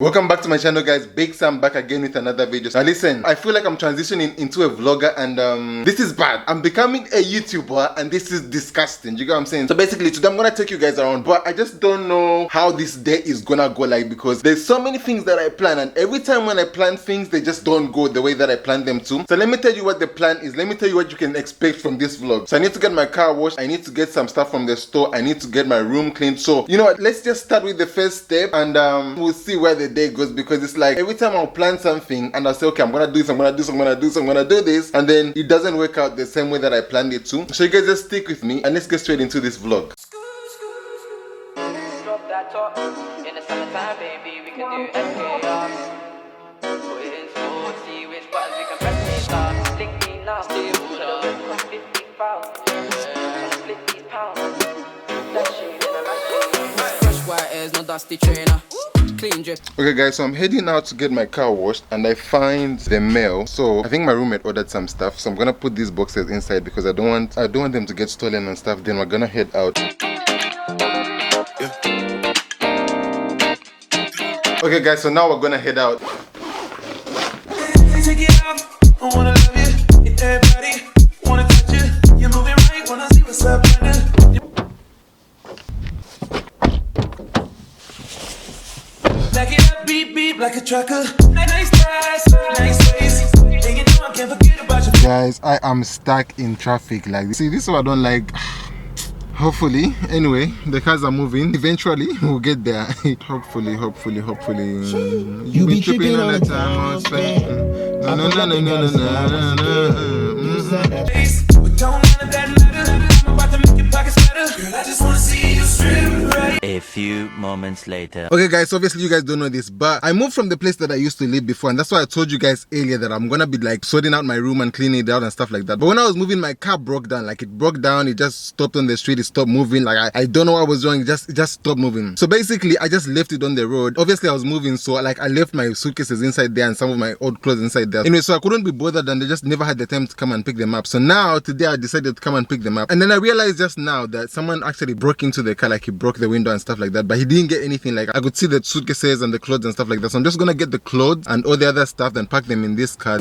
Welcome back to my channel, guys. Big Sam back again with another video. Now listen, I feel like I'm transitioning into a vlogger and this is bad. I'm becoming a YouTuber and this is disgusting. You get what I'm saying? So basically today I'm gonna take you guys around, but I just don't know how this day is gonna go, like, because there's so many things that I plan and every time when I plan things they just don't go the way that I plan them to. So let me tell you what the plan is. Let me tell you what you can expect from this vlog. So I need to get my car washed, I need to get some stuff from the store, I need to get my room cleaned. So you know what, let's just start with the first step and we'll see where the day goes, because it's like every time I'll plan something and I'll say, okay, I'm gonna do this, I'm gonna do this, I'm gonna do this, I'm gonna do this, and then it doesn't work out the same way that I planned it to. So you guys just stick with me and let's get straight into this vlog. Drop that top in the summertime, baby, we can do FKR. Put it in school, see which buttons we can press me start. Link me now, stay hold up. Cost 50 pounds, tryna split these pounds. That shit in a match. Fresh white airs, no dusty trainer. Clean drip. Okay guys, so I'm heading out to get my car washed and I find the mail. So I think my roommate ordered some stuff, so I'm gonna put these boxes inside because I don't want them to get stolen and stuff. Then we're gonna head out. Okay guys, so now we're gonna head out. Take it out, I wanna love you, everybody wanna touch you. You're moving right, wanna see what's up under. Back it up, beep beep like a trucker. Nice thighs, nice waist. And you know I can't forget about you. Guys, I am stuck in traffic. Like, see, this is what I don't like. Hopefully, anyway, the cars are moving. Eventually, we'll get there. hopefully. You be tripping all the time. But don't none of that matter. I'm about to make your pockets better. Girl, I just wanna see you strip right. A few moments later. Okay guys, obviously you guys don't know this, but I moved from the place that I used to live before, and that's why I told you guys earlier that I'm gonna be like sorting out my room and cleaning it out and stuff like that. But when I was moving, my car broke down. Like, it broke down, it just stopped on the street, it stopped moving. Like, I don't know what I was doing, it just stopped moving. So basically I just left it on the road. Obviously I was moving, so like I left my suitcases inside there and some of my old clothes inside there. Anyway, so I couldn't be bothered and they just never had the time to come and pick them up. So now today I decided to come and pick them up, and then I realized just now that someone actually broke into the car. Like, he broke the window and stuff like that, but he didn't get anything. Like, I could see the suitcases and the clothes and stuff like that. So I'm just gonna get the clothes and all the other stuff and pack them in this car.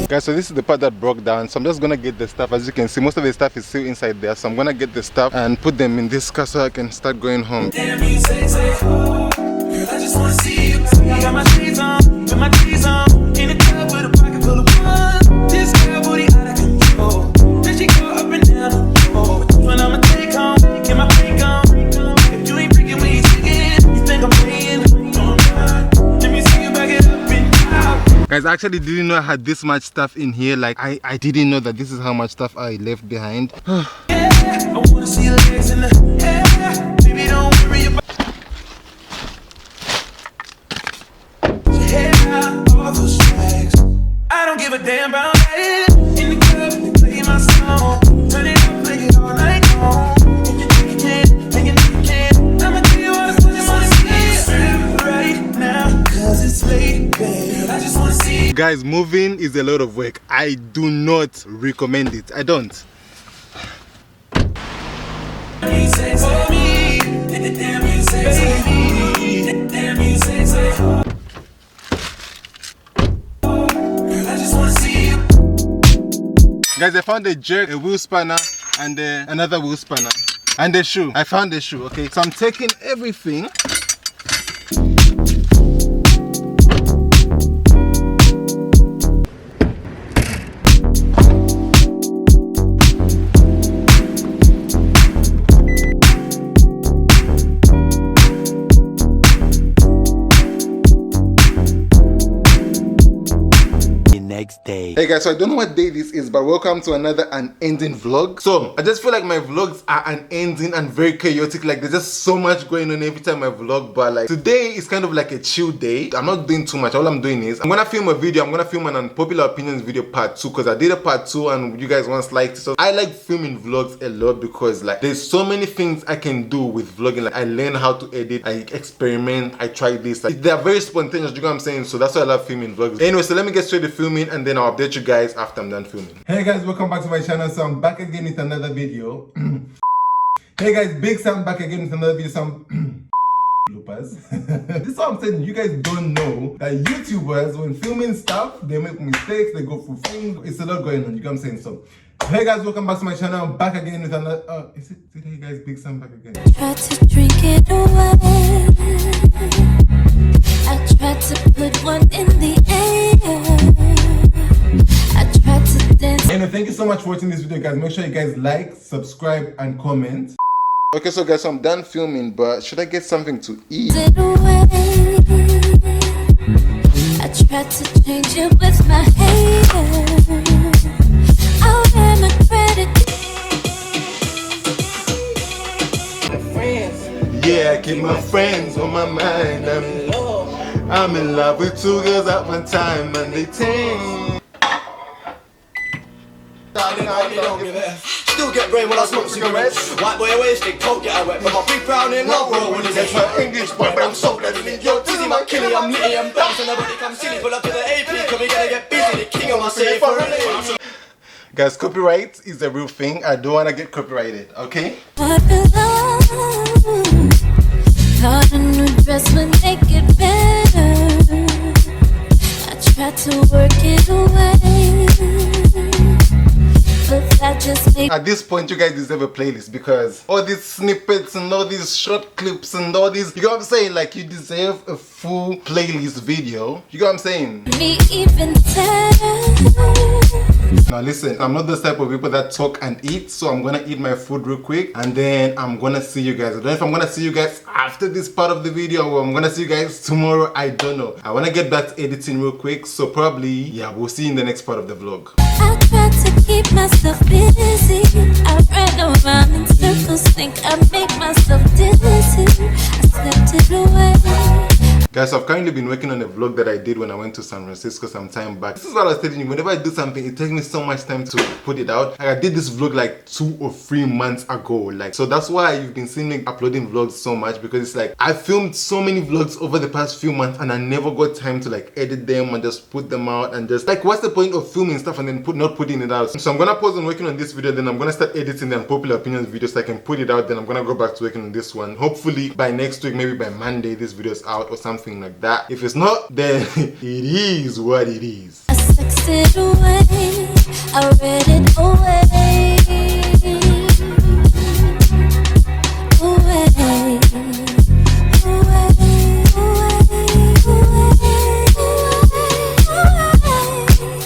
Guys, so this is the part that broke down, so I'm just gonna get the stuff. As you can see, most of the stuff is still inside there, so I'm gonna get the stuff and put them in this car so I can start going home. Damn, you say, oh, girl, I just wanna see you. I got my shades on, with my keys on, in the club with a pocket full of one. This girl booty out of control. Then she go up and down. Oh, which one I'ma take home? Get my break on. If you ain't freaking when you taking, you think I'm playing? Let me see you back it up and down. Guys, I actually didn't know I had this much stuff in here. Like, I didn't know that this is how much stuff I left behind. Yeah, I wanna see your legs in the air. Baby, don't worry about all those drags. I don't give a damn about that. In the club, play my song. Turn it up, play it all night long. If you think you can, then you know you can. I'ma tell you all the stuff, just wanna see you strip right now. Cause it's late, babe. I just wanna see you. Guys, moving is a lot of work. I do not recommend it. I don't. You say for me, damn you say baby, damn you say girl, I just wanna see you. Guys, I found a jerk, a wheel spanner, and another wheel spanner, and a shoe. I found the shoe. Okay, so I'm taking everything. Next day. Hey guys, so I don't know what day this is, but welcome to another unending vlog. So I just feel like my vlogs are unending and very chaotic. Like, there's just so much going on every time I vlog, but like today is kind of like a chill day. I'm not doing too much. All I'm doing is I'm gonna film a video. I'm gonna film an unpopular opinions video part 2, because I did a part 2 and you guys once liked it. So I like filming vlogs a lot because like there's so many things I can do with vlogging. Like, I learn how to edit, I experiment, I try this. Like, they're very spontaneous, you know what I'm saying? So that's why I love filming vlogs. Anyway, so let me get straight to filming and then I'll update you guys after I'm done filming. Hey guys, welcome back to my channel. So I'm back again with another video. Hey guys, Big Sam back again with another video. Some bloopers. YouTubers. This is what I'm saying. You guys don't know that YouTubers, when filming stuff, they make mistakes, they go through things. It's a lot going on. You know what I'm saying? So, hey guys, welcome back to my channel. I'm back again with another. Is it today, guys? Big Sam back again. Try to drink it away. I tried to put one in the air. I tried to dance. Anyway, thank you so much for watching this video, guys. Make sure you guys like, subscribe, and comment. Okay, so guys, I'm done filming, but should I get something to eat? It away. I tried to change it with my hair. I'll wear my credit. Yeah, I keep my friends on my mind. I'm in love with two girls at one time, and they ting. Still get brain when I smoke cigarettes. White boy always stick, coke get wet. But my big brown in love, bro. When he says for English boy, but I'm so dead in your dizzy, my killie, I'm litty, I'm bouncing. Nobody come silly, pull up to the AP, cause we gotta get busy. The king of my city for really. Guys, copyright is a real thing. I don't wanna get copyrighted, okay? What belongs? Thought a new dress would make it better. I tried to work it away. But that just made At this point, you guys deserve a playlist because all these snippets and all these short clips and all these, you know what I'm saying? Like, you deserve a full playlist video. You know what I'm saying? me even better. Now listen, I'm not the type of people that talk and eat, so I'm gonna eat my food real quick and then I'm gonna see you guys. I don't know if I'm gonna see you guys after this part of the video or I'm gonna see you guys tomorrow. I don't know. I wanna get back to editing real quick, so probably, yeah, we'll see you in the next part of the vlog. I tried to keep myself busy. I ran around in circles, think I made myself dizzy. I slept it away. Guys, I've currently been working on a vlog that I did when I went to San Francisco some time back. This is what I was telling you, whenever I do something, it takes me so much time to put it out. Like, I did this vlog like 2 or 3 months ago. Like, so that's why you've been seeing me uploading vlogs so much, because it's like, I filmed so many vlogs over the past few months and I never got time to like edit them and just put them out and just like, what's the point of filming stuff and then not putting it out? So I'm gonna pause on working on this video, then I'm gonna start editing the unpopular opinions videos so I can put it out, then I'm gonna go back to working on this one. Hopefully by next week, maybe by Monday, this video is out or something like that. If it's not, then it is what it is. I sexed it away. I read it away. Away.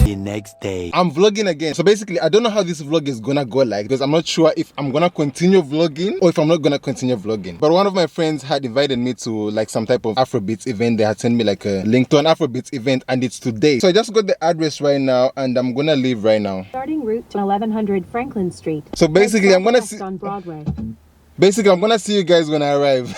The next day. I'm vlogging again. So basically, I don't know how this vlog is gonna go like, because I'm not sure if I'm gonna continue vlogging or if I'm not gonna continue vlogging. But one of my friends had invited me to like some type of Afrobeats event. They had sent me like a link to an Afrobeats event and it's today. So I just got the address right now and I'm gonna leave right now. Starting route to 1100 Franklin Street. So basically, I'm gonna see. on Broadway. Basically, I'm gonna see you guys when I arrive.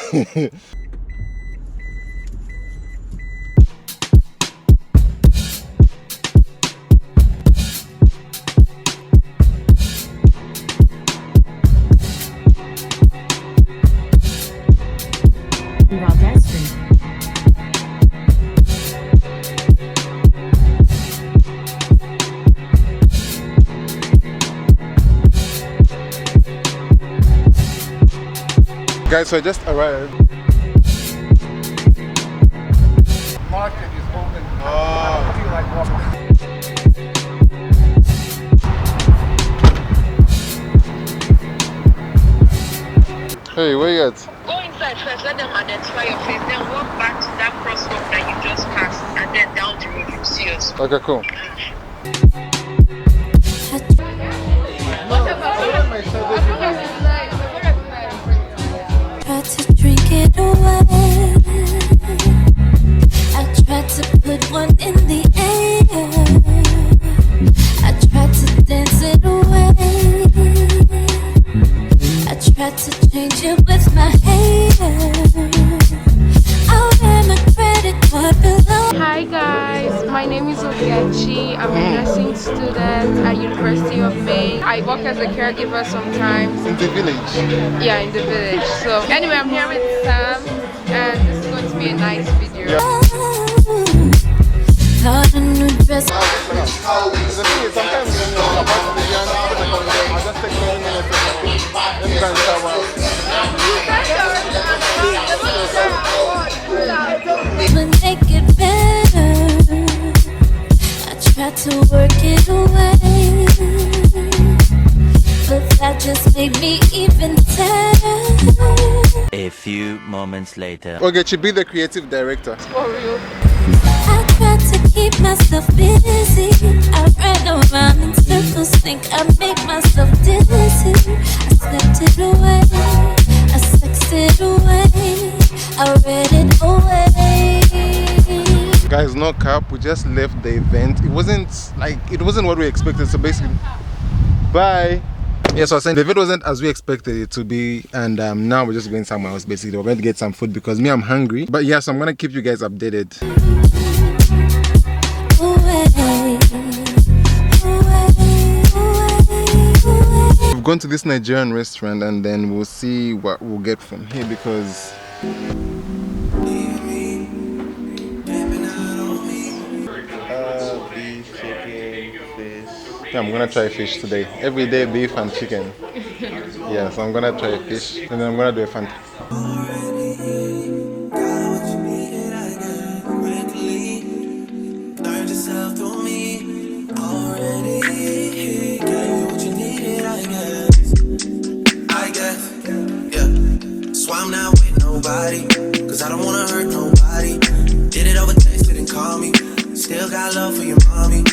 Valdez Street. Guys, so I just arrived. Market is open. I feel like walking. Hey, where you at? Go inside first, let them identify your face, then walk back to that crosswalk that you just passed, and then down the road you see us. Okay, cool. Tried to drink it away. I tried to put one in the air. I tried to dance it away. I tried to change it with my hair. I'll wear my credit card below. Hi guys, my name is Ogechi. I'm a nursing student at University of Maine. I work as a caregiver sometimes. In the village. Yeah, in the village. So anyway, I'm here with Sam and this is going to be a nice video. Thought a new dress. The thing is, sometimes when you're about to be young, I just take 20 minutes and then you can shower. made me even sadder. A few moments later. Okay, she be the creative director. For real. I tried to keep myself busy. I ran around in circles, think I make myself dizzy. I slept it away, I sexed it away, I read it away. Guys, no cap, we just left the event. It wasn't what we expected, so basically, bye. Yes, I was saying the event wasn't as we expected it to be, and now we're just going somewhere else. Basically, we're going to get some food because me, I'm hungry. But yes, I'm gonna keep you guys updated. We've gone to this Nigerian restaurant, and then we'll see what we'll get from here because. Beef, chicken, fish. Yeah, I'm gonna try fish today. Every day beef and chicken. Yeah, so I'm gonna try fish and then I'm gonna do a fanta. So I'm not with nobody, cause I don't wanna hurt nobody. Did it over text, didn't call me. Still got love for your mommy.